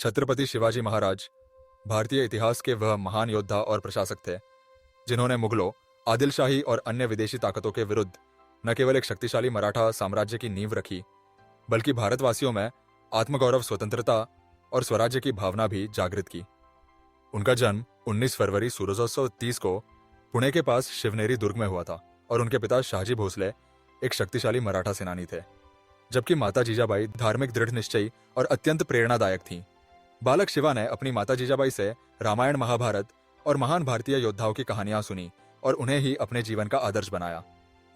छत्रपति शिवाजी महाराज भारतीय इतिहास के वह महान योद्धा और प्रशासक थे जिन्होंने मुगलों, आदिलशाही और अन्य विदेशी ताकतों के विरुद्ध न केवल एक शक्तिशाली मराठा साम्राज्य की नींव रखी, बल्कि भारतवासियों में आत्मगौरव, स्वतंत्रता और स्वराज्य की भावना भी जागृत की। उनका जन्म 19 फरवरी 1630 को पुणे के पास शिवनेरी दुर्ग में हुआ था और उनके पिता शाहजी भोसले एक शक्तिशाली मराठा सेनानी थे, जबकि माता जीजाबाई धार्मिक, दृढ़ निश्चयी और अत्यंत प्रेरणादायक थीं। बालक शिवा ने अपनी माता जीजाबाई से रामायण, महाभारत और महान भारतीय योद्धाओं की कहानियां सुनी और उन्हें ही अपने जीवन का आदर्श बनाया।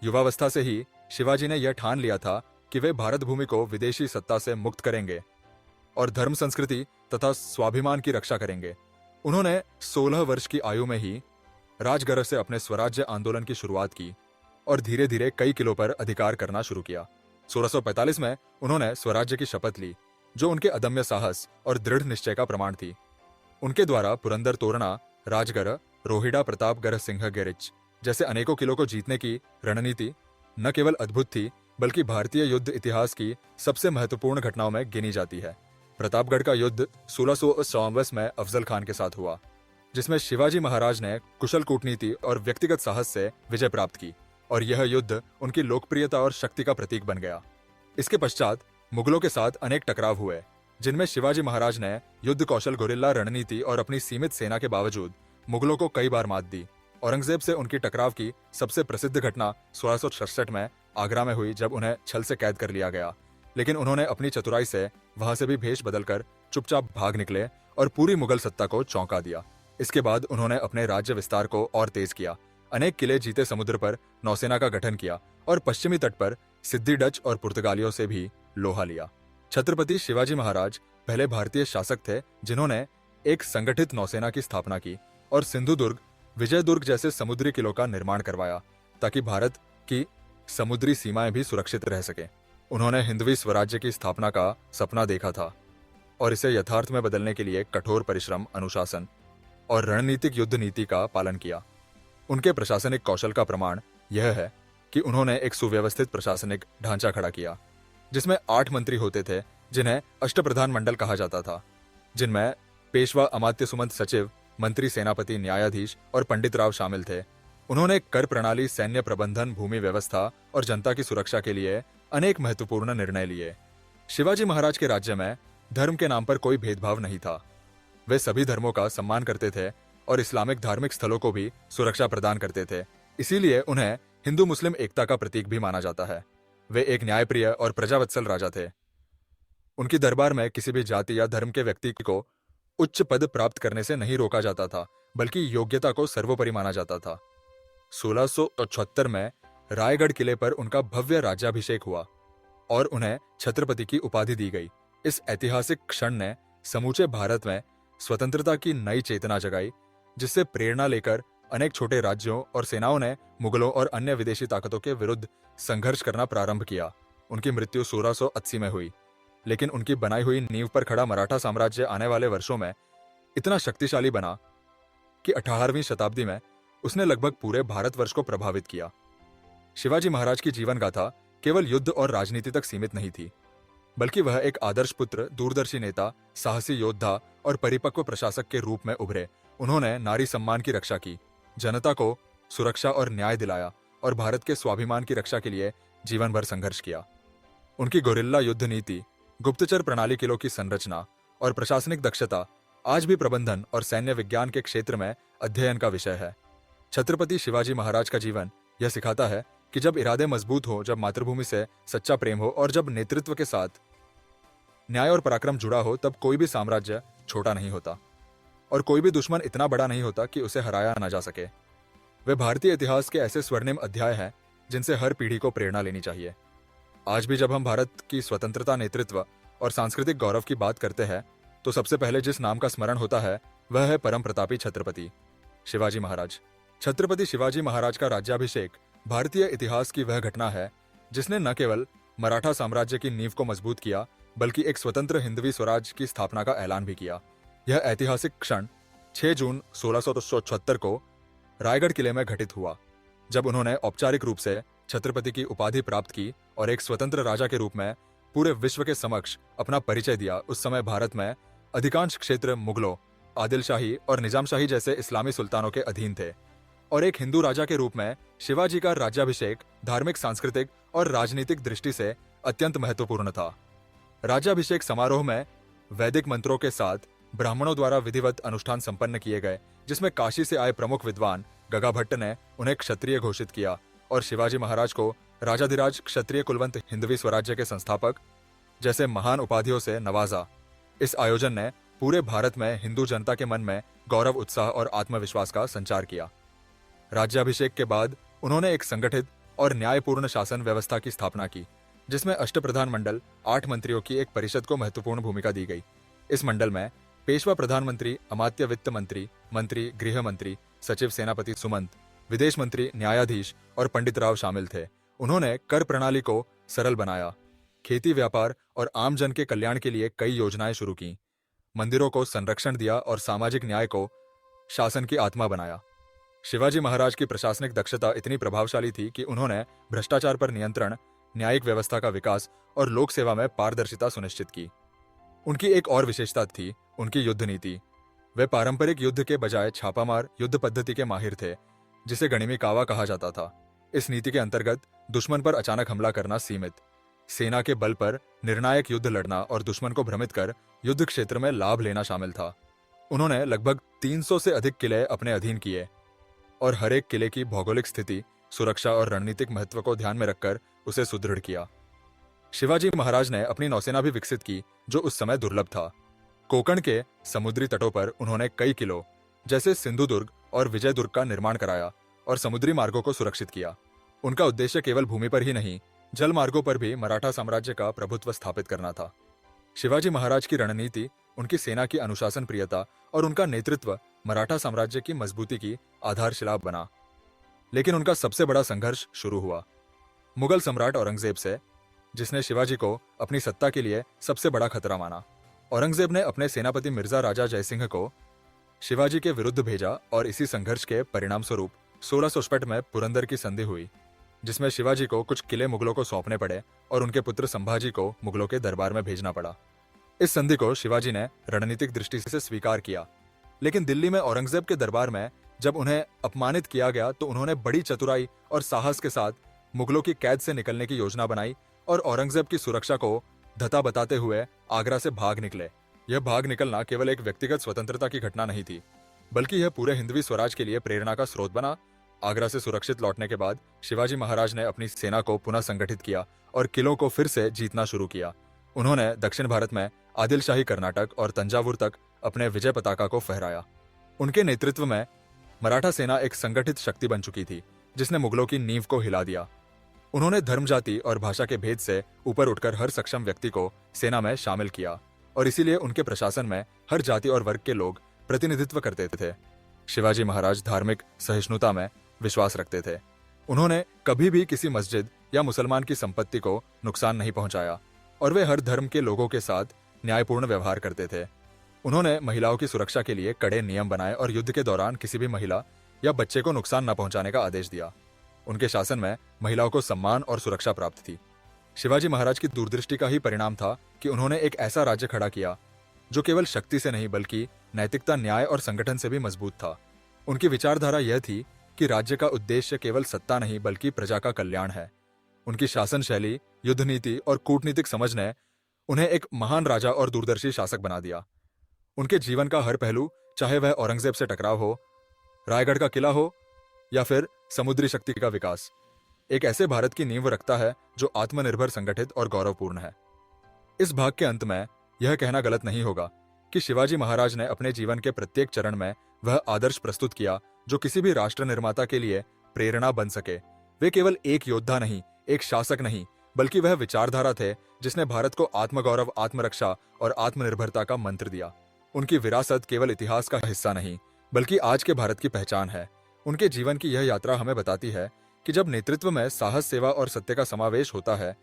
युवावस्था से ही शिवाजी ने यह ठान लिया था कि वे भारत भूमि को विदेशी सत्ता से मुक्त करेंगे और धर्म, संस्कृति तथा स्वाभिमान की रक्षा करेंगे। उन्होंने 16 वर्ष की आयु में ही राजगढ़ से अपने स्वराज्य आंदोलन की शुरुआत की और धीरे धीरे कई किलों पर अधिकार करना शुरू किया। 1645 में उन्होंने स्वराज्य की शपथ ली, जो उनके अदम्य साहस और दृढ़ निश्चय का प्रमाण थी। उनके द्वारा पुरंदर तोरणा, राजगढ़, रोहिड़ा, प्रतापगढ़, सिंहगिरिच जैसे अनेकों किलों को जीतने की रणनीति न केवल अद्भुत थी, बल्कि भारतीय युद्ध इतिहास की सबसे महत्वपूर्ण घटनाओं में गिनी जाती है। प्रतापगढ़ का युद्ध 1654 में अफजल खान के साथ हुआ, जिसमें शिवाजी महाराज ने कुशल कूटनीति और व्यक्तिगत साहस से विजय प्राप्त की और यह युद्ध उनकी लोकप्रियता और शक्ति का प्रतीक बन गया। इसके पश्चात मुगलों के साथ अनेक टकराव हुए, जिनमें शिवाजी महाराज ने युद्ध कौशल, गुरिल्ला रणनीति और अपनी सीमित सेना के बावजूद मुगलों को कई बार मात दी। औरंगजेब से उनकी टकराव की सबसे प्रसिद्ध घटना 1666 में आगरा में हुई, जब उन्हें छल से कैद कर लिया गया, लेकिन उन्होंने अपनी चतुराई से वहां से भी भेष बदलकर चुपचाप भाग निकले और पूरी मुगल सत्ता को चौंका दिया। इसके बाद उन्होंने अपने राज्य विस्तार को और तेज किया, अनेक किले जीते, समुद्र पर नौसेना का गठन किया और पश्चिमी तट पर सिद्दी डच और पुर्तगालियों से भी लोहा लिया। छत्रपति शिवाजी महाराज पहले भारतीय शासक थे जिन्होंने एक संगठित नौसेना की स्थापना की और सिंधु दुर्ग, विजय दुर्ग जैसे समुद्री किलों का निर्माण करवाया, ताकि भारत की समुद्री सीमाएं भी सुरक्षित रह सके। उन्होंने हिंदवी स्वराज्य की स्थापना का सपना देखा था और इसे यथार्थ में बदलने के लिए कठोर परिश्रम, अनुशासन और रणनीतिक युद्ध नीति का पालन किया। उनके प्रशासनिक कौशल का प्रमाण यह है कि उन्होंने एक सुव्यवस्थित प्रशासनिक ढांचा खड़ा किया, जिसमें 8 मंत्री होते थे, जिन्हें अष्टप्रधान मंडल कहा जाता था, जिनमें पेशवा, अमात्य, सुमंत, सचिव, मंत्री, सेनापति, न्यायाधीश और पंडित राव शामिल थे। उन्होंने कर प्रणाली, सैन्य प्रबंधन, भूमि व्यवस्था और जनता की सुरक्षा के लिए अनेक महत्वपूर्ण निर्णय लिए। शिवाजी महाराज के राज्य में धर्म के नाम पर कोई भेदभाव नहीं था। वे सभी धर्मों का सम्मान करते थे और इस्लामिक धार्मिक स्थलों को भी सुरक्षा प्रदान करते थे। इसीलिए उन्हें हिंदू मुस्लिम एकता का प्रतीक भी माना जाता है। वे एक न्यायप्रिय और प्रजावत्सल राजा थे। उनकी दरबार में किसी भी जाति या धर्म के व्यक्ति को उच्च पद प्राप्त करने से नहीं रोका जाता था, बल्कि योग्यता को सर्वोपरि माना जाता था। 1676 में रायगढ़ किले पर उनका भव्य राज्याभिषेक हुआ और उन्हें छत्रपति की उपाधि दी गई। इस ऐतिहासिक क्षण ने समूचे भारत में स्वतंत्रता की नई चेतना जगाई, जिससे प्रेरणा लेकर अनेक छोटे राज्यों और सेनाओं ने मुगलों और अन्य विदेशी ताकतों के विरुद्ध संघर्ष करना प्रारंभ किया। उनकी मृत्यु 1680 में हुई, लेकिन उनकी बनाई हुई नींव पर खड़ा मराठा साम्राज्य आने वाले वर्षों में इतना शक्तिशाली बना कि 18वीं शताब्दी में उसने लगभग पूरे भारतवर्ष को प्रभावित किया। शिवाजी महाराज की जीवन गाथा केवल युद्ध और राजनीति तक सीमित नहीं थी, बल्कि वह एक आदर्श पुत्र, दूरदर्शी नेता, साहसी योद्धा और परिपक्व प्रशासक के रूप में उभरे। उन्होंने नारी सम्मान की रक्षा की, जनता को सुरक्षा और न्याय दिलाया और भारत के स्वाभिमान की रक्षा के लिए जीवन भर संघर्ष किया। उनकी गुरिल्ला युद्ध नीति, गुप्तचर प्रणाली, किलों की संरचना और प्रशासनिक दक्षता आज भी प्रबंधन और सैन्य विज्ञान के क्षेत्र में अध्ययन का विषय है। छत्रपति शिवाजी महाराज का जीवन यह सिखाता है कि जब इरादे मजबूत हो, जब मातृभूमि से सच्चा प्रेम हो और जब नेतृत्व के साथ न्याय और पराक्रम जुड़ा हो, तब कोई भी साम्राज्य छोटा नहीं होता और कोई भी दुश्मन इतना बड़ा नहीं होता कि उसे हराया ना जा सके। वे भारतीय इतिहास के ऐसे स्वर्णिम अध्याय हैं जिनसे हर पीढ़ी को प्रेरणा लेनी चाहिए। आज भी जब हम भारत की स्वतंत्रता, नेतृत्व और सांस्कृतिक गौरव की बात करते हैं, तो सबसे पहले जिस नाम का स्मरण होता है वह है परम प्रतापी छत्रपति शिवाजी महाराज। छत्रपति शिवाजी महाराज का राज्याभिषेक भारतीय इतिहास की वह घटना है जिसने न केवल मराठा साम्राज्य की नींव को मजबूत किया, बल्कि एक स्वतंत्र हिंदवी स्वराज की स्थापना का ऐलान भी किया। यह ऐतिहासिक क्षण 6 जून 1676 को रायगढ़ किले में घटित हुआ, जब उन्होंने औपचारिक रूप से छत्रपति की उपाधि प्राप्त की और एक स्वतंत्र राजा के रूप में पूरे विश्व के समक्ष अपना परिचय दिया। उस समय भारत में अधिकांश क्षेत्र मुगलों, आदिल शाही और निजाम शाही जैसे इस्लामी सुल्तानों के अधीन थे और एक हिंदू राजा के रूप में शिवाजी का राज्याभिषेक धार्मिक, सांस्कृतिक और राजनीतिक दृष्टि से अत्यंत महत्वपूर्ण था। राज्याभिषेक समारोह में वैदिक मंत्रों के साथ ब्राह्मणों द्वारा विधिवत अनुष्ठान संपन्न किए गए, जिसमें काशी से आए प्रमुख विद्वान गगा भट्ट ने उन्हें क्षत्रिय घोषित किया और शिवाजी महाराज को राजाधिराज क्षत्रिय कुलवंत हिंदवी स्वराज्य के संस्थापक जैसे महान उपाधियों से नवाजा। इस आयोजन ने पूरे भारत में हिंदू जनता के मन में गौरव, उत्साह और आत्मविश्वास का संचार किया। राज्याभिषेक के बाद उन्होंने एक संगठित और न्यायपूर्ण शासन व्यवस्था की स्थापना की, जिसमें अष्टप्रधान मंडल 8 मंत्रियों की एक परिषद को महत्वपूर्ण भूमिका दी गई। इस मंडल में पेशवा प्रधानमंत्री, अमात्य वित्त मंत्री, मंत्री, गृह मंत्री, सचिव, सेनापति, सुमंत, विदेश मंत्री, न्यायाधीश और पंडित राव शामिल थे। उन्होंने कर प्रणाली को सरल बनाया, खेती, व्यापार और आम जन के कल्याण के लिए कई योजनाएं शुरू की, मंदिरों को संरक्षण दिया और सामाजिक न्याय को शासन की आत्मा बनाया। शिवाजी महाराज की प्रशासनिक दक्षता इतनी प्रभावशाली थी कि उन्होंने भ्रष्टाचार पर नियंत्रण, न्यायिक व्यवस्था का विकास और लोक सेवा में पारदर्शिता सुनिश्चित की। उनकी एक और विशेषता थी उनकी युद्ध नीति। वे पारंपरिक युद्ध के बजाय छापामार युद्ध पद्धति के माहिर थे, जिसे गणिमी कावा कहा जाता था। इस नीति के अंतर्गत दुश्मन पर अचानक हमला करना सीमित, सेना के बल पर निर्णायक युद्ध लड़ना और दुश्मन को भ्रमित कर युद्ध क्षेत्र में लाभ लेना शामिल था। उन्होंने लगभग 300 से अधिक किले अपने अधीन किए और हर एक किले की भौगोलिक स्थिति, सुरक्षा और रणनीतिक महत्व को ध्यान में रखकर उसे सुदृढ़ किया। शिवाजी महाराज ने अपनी नौसेना भी विकसित की, जो उस समय दुर्लभ था। कोंकण के समुद्री तटों पर उन्होंने कई किलों जैसे सिंधुदुर्ग और विजयदुर्ग का निर्माण कराया और समुद्री मार्गों को सुरक्षित किया। उनका उद्देश्य केवल भूमि पर ही नहीं, जल मार्गों पर भी मराठा साम्राज्य का प्रभुत्व स्थापित करना था। शिवाजी महाराज की रणनीति, उनकी सेना की अनुशासन प्रियता और उनका नेतृत्व मराठा साम्राज्य की मजबूती की आधारशिला बना। लेकिन उनका सबसे बड़ा संघर्ष शुरू हुआ मुगल सम्राट औरंगजेब से, जिसने शिवाजी को अपनी सत्ता के लिए सबसे बड़ा खतरा माना। औरंगजेब ने अपने सेनापति मिर्जा राजा जयसिंह को शिवाजी के विरुद्ध भेजा और इसी संघर्ष के परिणाम स्वरूप 1666 में पुरंदर की संधि हुई, जिसमें शिवाजी को कुछ किले मुगलों को सौंपने पड़े और उनके पुत्र संभाजी को मुगलों के दरबार में भेजना पड़ा। इस संधि को शिवाजी ने रणनीतिक दृष्टि से स्वीकार किया, लेकिन दिल्ली में औरंगजेब के दरबार में जब उन्हें अपमानित किया गया तो उन्होंने बड़ी चतुराई और साहस के साथ मुगलों की कैद से निकलने की योजना बनाई और औरंगजेब की सुरक्षा को धता बताते हुए आगरा से भाग निकले। यह भाग निकलना केवल एक व्यक्तिगत स्वतंत्रता की घटना नहीं थी, बल्कि यह पूरे हिंदवी स्वराज के लिए प्रेरणा का स्रोत बना। आगरा से सुरक्षित लौटने के बाद शिवाजी महाराज ने अपनी सेना को पुनः संगठित किया और किलों को फिर से जीतना शुरू किया। उन्होंने दक्षिण भारत में आदिल शाही कर्नाटक और तंजावुर तक अपने विजय पताका को फहराया। उनके नेतृत्व में मराठा सेना एक संगठित शक्ति बन चुकी थी, जिसने मुगलों की नींव को हिला दिया। उन्होंने धर्म, जाति और भाषा के भेद से ऊपर उठकर हर सक्षम व्यक्ति को सेना में शामिल किया और इसीलिए उनके प्रशासन में हर जाति और वर्ग के लोग प्रतिनिधित्व करते थे। शिवाजी महाराज धार्मिक सहिष्णुता में विश्वास रखते थे। उन्होंने कभी भी किसी मस्जिद या मुसलमान की संपत्ति को नुकसान नहीं पहुंचाया और वे हर धर्म के लोगों के साथ न्यायपूर्ण व्यवहार करते थे। उन्होंने महिलाओं की सुरक्षा के लिए कड़े नियम बनाए और युद्ध के दौरान किसी भी महिला या बच्चे को नुकसान न पहुंचाने का आदेश दिया। उनके शासन में महिलाओं को सम्मान और सुरक्षा प्राप्त थी। शिवाजी महाराज की दूरदृष्टि का ही परिणाम था कि उन्होंने एक ऐसा राज्य खड़ा किया जो केवल शक्ति से नहीं बल्कि नैतिकता, न्याय और संगठन से भी मजबूत था। उनकी विचारधारा यह थी कि राज्य का उद्देश्य केवल सत्ता नहीं बल्कि प्रजा का कल्याण है। उनकी शासन शैली, युद्ध नीति और कूटनीतिक समझ ने उन्हें एक महान राजा और दूरदर्शी शासक बना दिया। उनके जीवन का हर पहलू, चाहे वह औरंगजेब से टकराव हो, रायगढ़ का किला हो या फिर समुद्री शक्ति का विकास, एक ऐसे भारत की नींव रखता है जो आत्मनिर्भर, संगठित और गौरवपूर्ण है। इस भाग के अंत में यह कहना गलत नहीं होगा कि शिवाजी महाराज ने अपने जीवन के प्रत्येक चरण में वह आदर्श प्रस्तुत किया जो किसी भी राष्ट्र निर्माता के लिए प्रेरणा बन सके। वे केवल एक योद्धा नहीं, एक शासक नहीं, बल्कि वह विचारधारा थे जिसने भारत को आत्मगौरव, आत्मरक्षा और आत्मनिर्भरता का मंत्र दिया। उनकी विरासत केवल इतिहास का हिस्सा नहीं बल्कि आज के भारत की पहचान है। उनके जीवन की यह यात्रा हमें बताती है कि जब नेतृत्व में साहस, सेवा और सत्य का समावेश होता है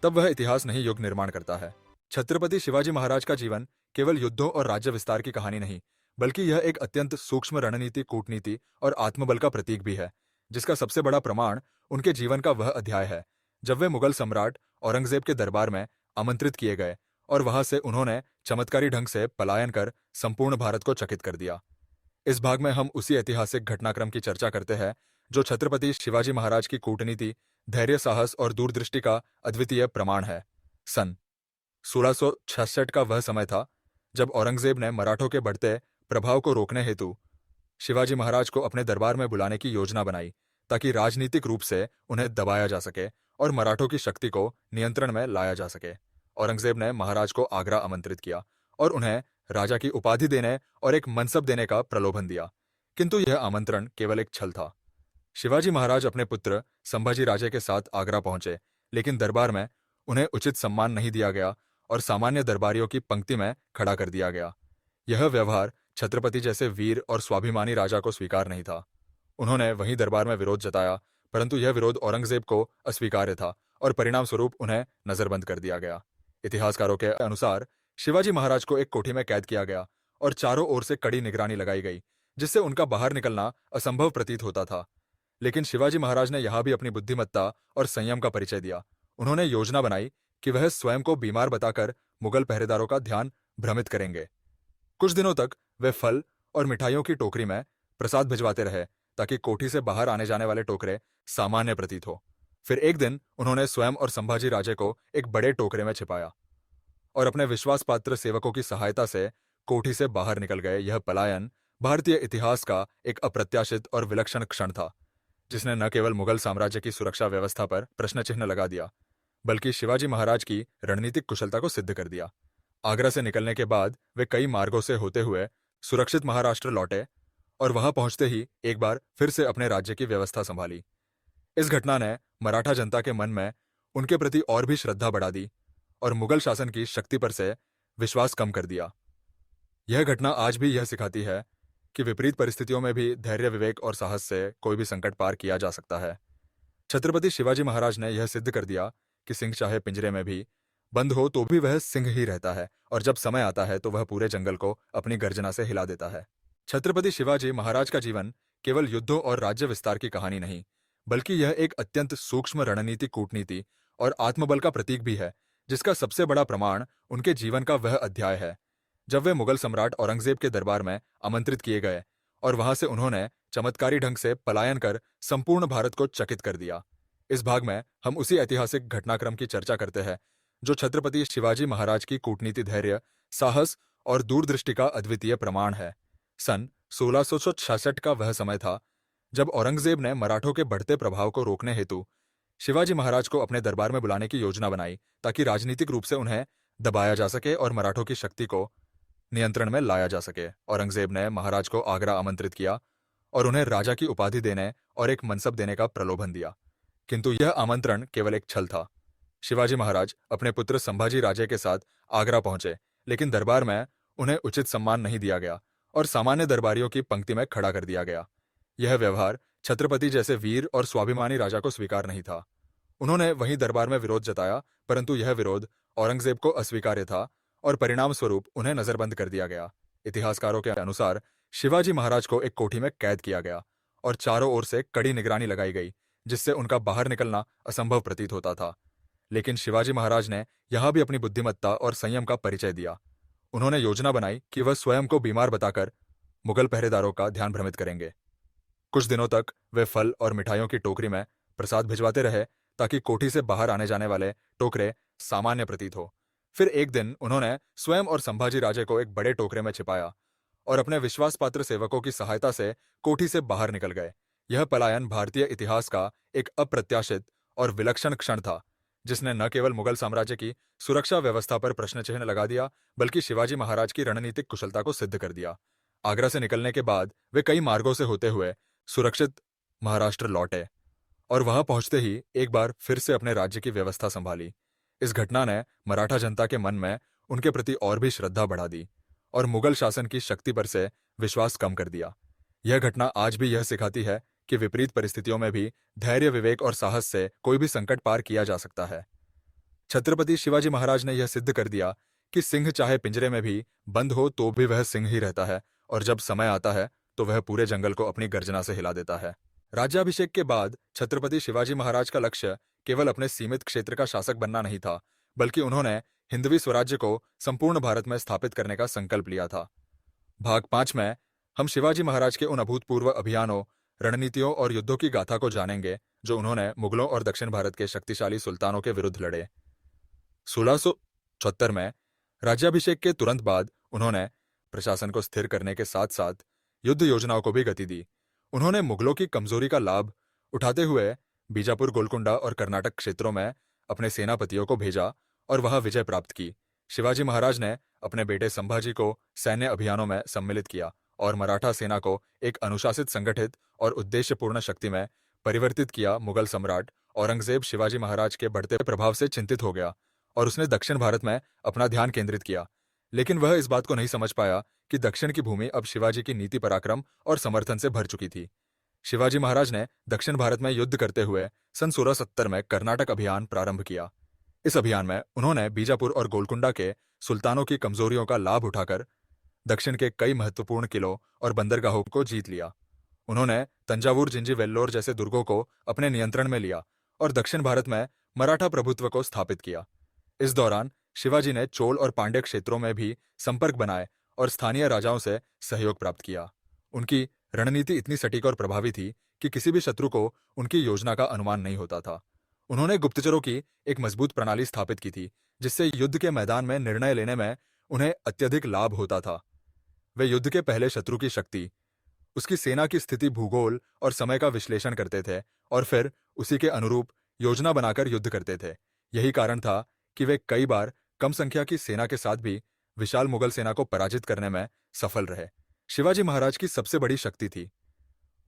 तब वह इतिहास नहीं, युग निर्माण करता है। छत्रपति शिवाजी महाराज का जीवन केवल युद्धों और राज्य विस्तार की कहानी नहीं बल्कि यह एक अत्यंत सूक्ष्म रणनीति, कूटनीति और आत्मबल का प्रतीक भी है, जिसका सबसे बड़ा प्रमाण उनके जीवन का वह अध्याय है जब वे मुगल सम्राट औरंगजेब के दरबार में आमंत्रित किए गए और वहां से उन्होंने चमत्कारी ढंग से पलायन कर संपूर्ण भारत को चकित कर दिया। इस भाग में हम उसी ऐतिहासिक घटनाक्रम की चर्चा करते हैं जो छत्रपति शिवाजी महाराज की कूटनीति, धैर्य, साहस और दूरदृष्टि का अद्वितीय प्रमाण है। सन 1666 का वह समय था जब औरंगजेब ने मराठों के बढ़ते प्रभाव को रोकने हेतु शिवाजी महाराज को अपने दरबार में बुलाने की योजना बनाई ताकि राजनीतिक रूप से उन्हें दबाया जा सके और मराठों की शक्ति को नियंत्रण में लाया जा सके। औरंगजेब ने महाराज को आगरा आमंत्रित किया और उन्हें राजा की उपाधि देने और एक मनसब देने का प्रलोभन दिया, किंतु यह आमंत्रण केवल एक छल था। शिवाजी महाराज अपने पुत्र संभाजी राजे के साथ आगरा पहुंचे, लेकिन दरबार में उन्हें उचित सम्मान नहीं दिया गया और सामान्य दरबारियों की पंक्ति में खड़ा कर दिया गया। यह व्यवहार छत्रपति जैसे वीर और स्वाभिमानी राजा को स्वीकार नहीं था। उन्होंने वहीं दरबार में विरोध जताया, परंतु यह विरोध औरंगजेब को अस्वीकार्य था और परिणाम स्वरूप उन्हें नजरबंद कर दिया गया। इतिहासकारों के अनुसार शिवाजी महाराज को एक कोठी में कैद किया गया और चारों ओर से कड़ी निगरानी लगाई गई, जिससे उनका बाहर निकलना असंभव प्रतीत होता था। लेकिन शिवाजी महाराज ने यहां भी अपनी बुद्धिमत्ता और संयम का परिचय दिया। उन्होंने योजना बनाई कि वह स्वयं को बीमार बताकर मुगल पहरेदारों का ध्यान भ्रमित करेंगे। कुछ दिनों तक वे फल और मिठाइयों की टोकरी में प्रसाद भिजवाते रहे ताकि कोठी से बाहर आने जाने वाले टोकरे सामान्य प्रतीत हो। फिर एक दिन उन्होंने स्वयं और संभाजी राजे को एक बड़े टोकरे में छिपाया और अपने विश्वास पात्र सेवकों की सहायता से कोठी से बाहर निकल गए। यह पलायन भारतीय इतिहास का एक अप्रत्याशित और विलक्षण क्षण था, जिसने न केवल मुगल साम्राज्य की सुरक्षा व्यवस्था पर प्रश्न चिन्ह लगा दिया, बल्कि शिवाजी महाराज की रणनीतिक कुशलता को सिद्ध कर दिया। आगरा से निकलने के बाद वे कई मार्गों से होते हुए सुरक्षित महाराष्ट्र लौटे और वहां पहुंचते ही एक बार फिर से अपने राज्य की व्यवस्था संभाली। इस घटना ने मराठा जनता के मन में उनके प्रति और भी श्रद्धा बढ़ा दी और मुगल शासन की शक्ति पर से विश्वास कम कर दिया। यह घटना आज भी यह सिखाती है कि विपरीत परिस्थितियों में भी धैर्य, विवेक और साहस से कोई भी संकट पार किया जा सकता है। छत्रपति शिवाजी महाराज ने यह सिद्ध कर दिया कि सिंह चाहे पिंजरे में भी बंद हो तो भी वह सिंह ही रहता है और जब समय आता है तो वह पूरे जंगल को अपनी गर्जना से हिला देता है। छत्रपति शिवाजी महाराज का जीवन केवल युद्धों और राज्य विस्तार की कहानी नहीं, बल्कि यह एक अत्यंत सूक्ष्म रणनीति, कूटनीति और आत्मबल का प्रतीक भी है, जिसका सबसे बड़ा प्रमाण उनके जीवन का वह अध्याय है जब वे मुगल सम्राट औरंगजेब के दरबार में आमंत्रित किए गए और वहां से उन्होंने चमत्कारी ढंग से पलायन कर संपूर्ण भारत को चकित कर दिया। इस भाग में हम उसी ऐतिहासिक घटनाक्रम की चर्चा करते हैं जो छत्रपति शिवाजी महाराज की कूटनीति, धैर्य, साहस और दूरदृष्टि का अद्वितीय प्रमाण है। सन 1666 का वह समय था जब औरंगजेब ने मराठों के बढ़ते प्रभाव को रोकने हेतु शिवाजी महाराज को अपने दरबार में बुलाने की योजना बनाई ताकि राजनीतिक रूप से उन्हें दबाया जा सके और मराठों की शक्ति को नियंत्रण में लाया जा सके। औरंगजेब ने महाराज को आगरा आमंत्रित किया और उन्हें राजा की उपाधि देने और एक मनसब देने का प्रलोभन दिया, किंतु यह आमंत्रण केवल एक छल था। शिवाजी महाराज अपने पुत्र संभाजी राजे के साथ आगरा पहुंचे, लेकिन दरबार में उन्हें उचित सम्मान नहीं दिया गया और सामान्य दरबारियों की पंक्ति में खड़ा कर दिया गया। यह व्यवहार छत्रपति जैसे वीर और स्वाभिमानी राजा को स्वीकार नहीं था। उन्होंने वहीं दरबार में विरोध जताया, परंतु यह विरोध औरंगजेब को अस्वीकार्य था और परिणाम स्वरूप उन्हें नजरबंद कर दिया गया। इतिहासकारों के अनुसार शिवाजी महाराज को एक कोठी में कैद किया गया और चारों ओर से कड़ी निगरानी लगाई गई, जिससे उनका बाहर निकलना असंभव प्रतीत होता था। लेकिन शिवाजी महाराज ने यहां भी अपनी बुद्धिमत्ता और संयम का परिचय दिया। उन्होंने योजना बनाई कि वह स्वयं को बीमार बताकर मुगल पहरेदारों का ध्यान भ्रमित करेंगे। कुछ दिनों तक वे फल और मिठाइयों की टोकरी में प्रसाद भिजवाते रहे ताकि कोठी से बाहर आने जाने वाले टोकरे सामान्य प्रतीत हो। फिर एक दिन उन्होंने स्वयं और संभाजी राजे को एक बड़े टोकरे में छिपाया और अपने विश्वास पात्र सेवकों की सहायता से कोठी से बाहर निकल गए। यह पलायन भारतीय इतिहास का एक अप्रत्याशित और विलक्षण क्षण था, जिसने न केवल मुगल साम्राज्य की सुरक्षा व्यवस्था पर प्रश्न चिन्ह लगा दिया, बल्कि शिवाजी महाराज की रणनीतिक कुशलता को सिद्ध कर दिया। आगरा से निकलने के बाद वे कई मार्गों से होते हुए सुरक्षित महाराष्ट्र लौटे और वहां पहुंचते ही एक बार फिर से अपने राज्य की व्यवस्था संभाली। इस घटना ने मराठा जनता के मन में उनके प्रति और भी श्रद्धा बढ़ा दी और मुगल शासन की शक्ति पर से विश्वास कम कर दिया। यह घटना आज भी यह सिखाती है कि विपरीत परिस्थितियों में भी धैर्य, विवेक और साहस से कोई भी संकट पार किया जा सकता है। छत्रपति शिवाजी महाराज ने यह सिद्ध कर दिया कि सिंह चाहे पिंजरे में भी बंद हो तो भी वह सिंह ही रहता है और जब समय आता है तो वह पूरे जंगल को अपनी गर्जना से हिला देता है। राज्याभिषेक के बाद छत्रपति शिवाजी महाराज का लक्ष्य केवल अपने सीमित क्षेत्र का शासक बनना नहीं था, बल्कि उन्होंने हिंदवी स्वराज्य को संपूर्ण भारत में स्थापित करने का संकल्प लिया था। भाग 5 में हम शिवाजी महाराज के उन अभूतपूर्व अभियानों, रणनीतियों और युद्धों की गाथा को जानेंगे जो उन्होंने मुगलों और दक्षिण भारत के शक्तिशाली सुल्तानों के विरुद्ध लड़े। 1676 में राज्याभिषेक के तुरंत बाद उन्होंने प्रशासन को स्थिर करने के साथ साथ युद्ध योजनाओं को भी गति दी। उन्होंने मुगलों की कमजोरी का लाभ उठाते हुए बीजापुर, गोलकुंडा और कर्नाटक क्षेत्रों में अपने सेनापतियों को भेजा और वहां विजय प्राप्त की। शिवाजी महाराज ने अपने बेटे संभाजी को सैन्य अभियानों में सम्मिलित किया और मराठा सेना को एक अनुशासित, संगठित और उद्देश्यपूर्ण शक्ति में परिवर्तित किया। मुगल सम्राट औरंगजेब शिवाजी महाराज के बढ़ते प्रभाव से चिंतित हो गया और उसने दक्षिण भारत में अपना ध्यान केंद्रित किया, लेकिन वह इस बात को नहीं समझ पाया कि दक्षिण की भूमि अब शिवाजी की नीति, पराक्रम और समर्थन से भर चुकी थी। शिवाजी महाराज ने दक्षिण भारत में युद्ध करते हुए सन 1670 में कर्नाटक अभियान प्रारंभ किया। इस अभियान में उन्होंने बीजापुर और गोलकुंडा के सुल्तानों की कमजोरियों का लाभ उठाकर दक्षिण के कई महत्वपूर्ण किलों और बंदरगाहों को जीत लिया। उन्होंने तंजावुर, जिंजी, वेल्लोर जैसे दुर्गों को अपने नियंत्रण में लिया और दक्षिण भारत में मराठा प्रभुत्व को स्थापित किया। इस दौरान शिवाजी ने चोल और पांड्य क्षेत्रों में भी संपर्क बनाए और स्थानीय राजाओं से सहयोग प्राप्त किया। उनकी रणनीति इतनी सटीक और प्रभावी थी कि किसी भी शत्रु को उनकी योजना का अनुमान नहीं होता था। उन्होंने गुप्तचरों की एक मजबूत प्रणाली स्थापित की थी, जिससे युद्ध के मैदान में निर्णय लेने में उन्हें अत्यधिक लाभ होता था। वे युद्ध के पहले शत्रु की शक्ति, उसकी सेना की स्थिति, भूगोल और समय का विश्लेषण करते थे और फिर उसी के अनुरूप योजना बनाकर युद्ध करते थे। यही कारण था कि वे कई बार कम संख्या की सेना के साथ भी विशाल मुगल सेना को पराजित करने में सफल रहे। शिवाजी महाराज की सबसे बड़ी शक्ति थी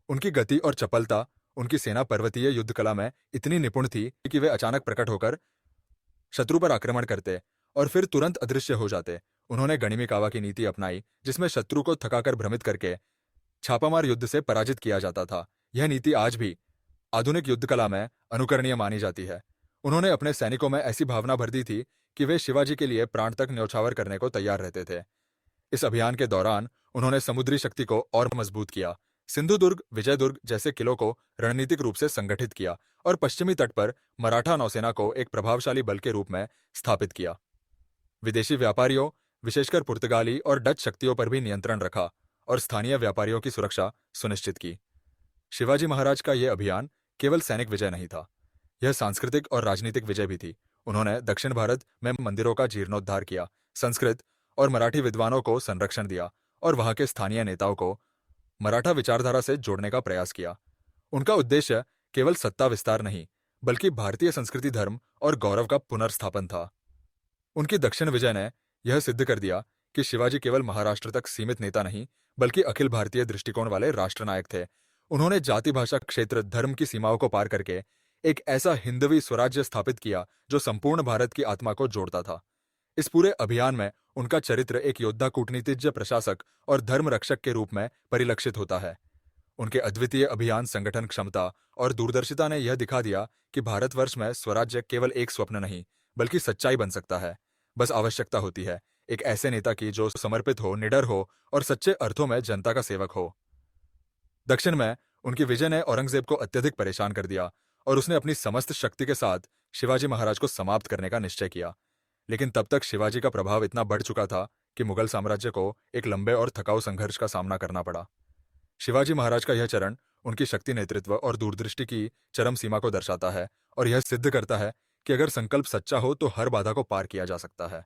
उनकी गति और चपलता। उनकी सेना पर्वतीय युद्ध कला में इतनी निपुण थी कि वे अचानक प्रकट होकर शत्रु पर आक्रमण करते और फिर तुरंत अदृश्य हो जाते। उन्होंने गणिमिकावा की नीति अपनाई, जिसमें शत्रु को थकाकर भ्रमित करके छापामार युद्ध से पराजित किया जाता था। यह नीति आज भी आधुनिक युद्ध कला में अनुकरणीय मानी जाती है। उन्होंने अपने सैनिकों में ऐसी भावना भर दी थी कि वे शिवाजी के लिए प्राण तक न्यौछावर करने को तैयार रहते थे। इस अभियान के दौरान उन्होंने समुद्री शक्ति को और मजबूत किया। सिंधुदुर्ग, विजयदुर्ग जैसे किलों को रणनीतिक रूप से संगठित किया और पश्चिमी तट पर मराठा नौसेना को एक प्रभावशाली बल के रूप में स्थापित किया। विदेशी व्यापारियों, विशेषकर पुर्तगाली और डच शक्तियों पर भी नियंत्रण रखा और स्थानीय व्यापारियों की सुरक्षा सुनिश्चित की। शिवाजी महाराज का यह अभियान केवल सैनिक विजय नहीं था, यह सांस्कृतिक और राजनीतिक विजय भी थी। उन्होंने दक्षिण भारत में मंदिरों का जीर्णोद्धार किया, संस्कृत और मराठी विद्वानों को संरक्षण दिया और वहां के स्थानीय नेताओं को मराठा विचारधारा से जोड़ने का प्रयास किया। उनका उद्देश्य केवल सत्ता विस्तार नहीं, बल्कि भारतीय संस्कृति, धर्म और गौरव का पुनर्स्थापन था। उनकी दक्षिण विजय ने यह सिद्ध कर दिया कि शिवाजी केवल महाराष्ट्र तक सीमित नेता नहीं, बल्कि अखिल भारतीय दृष्टिकोण वाले राष्ट्रनायक थे। उन्होंने जाति, भाषा, क्षेत्र, धर्म की सीमाओं को पार करके एक ऐसा हिंदवी स्वराज्य स्थापित किया जो संपूर्ण भारत की आत्मा को जोड़ता था। इस पूरे अभियान में उनका चरित्र एक योद्धा, कूटनीतिज्ञ, प्रशासक और धर्म रक्षक के रूप में परिलक्षित होता है। उनके अद्वितीय अभियान, संगठन क्षमता और दूरदर्शिता ने यह दिखा दिया कि भारतवर्ष में स्वराज्य केवल एक स्वप्न नहीं, बल्कि सच्चाई बन सकता है। बस आवश्यकता होती है एक ऐसे नेता की जो समर्पित हो, निडर हो और सच्चे अर्थों में जनता का सेवक हो। दक्षिण में उनकी विजय ने औरंगजेब को अत्यधिक परेशान कर दिया और उसने अपनी समस्त शक्ति के साथ शिवाजी महाराज को समाप्त करने का निश्चय किया। लेकिन तब तक शिवाजी का प्रभाव इतना बढ़ चुका था कि मुगल साम्राज्य को एक लंबे और थकाऊ संघर्ष का सामना करना पड़ा। शिवाजी महाराज का यह चरण उनकी शक्ति, नेतृत्व और दूरदृष्टि की चरम सीमा को दर्शाता है और यह सिद्ध करता है कि अगर संकल्प सच्चा हो तो हर बाधा को पार किया जा सकता है।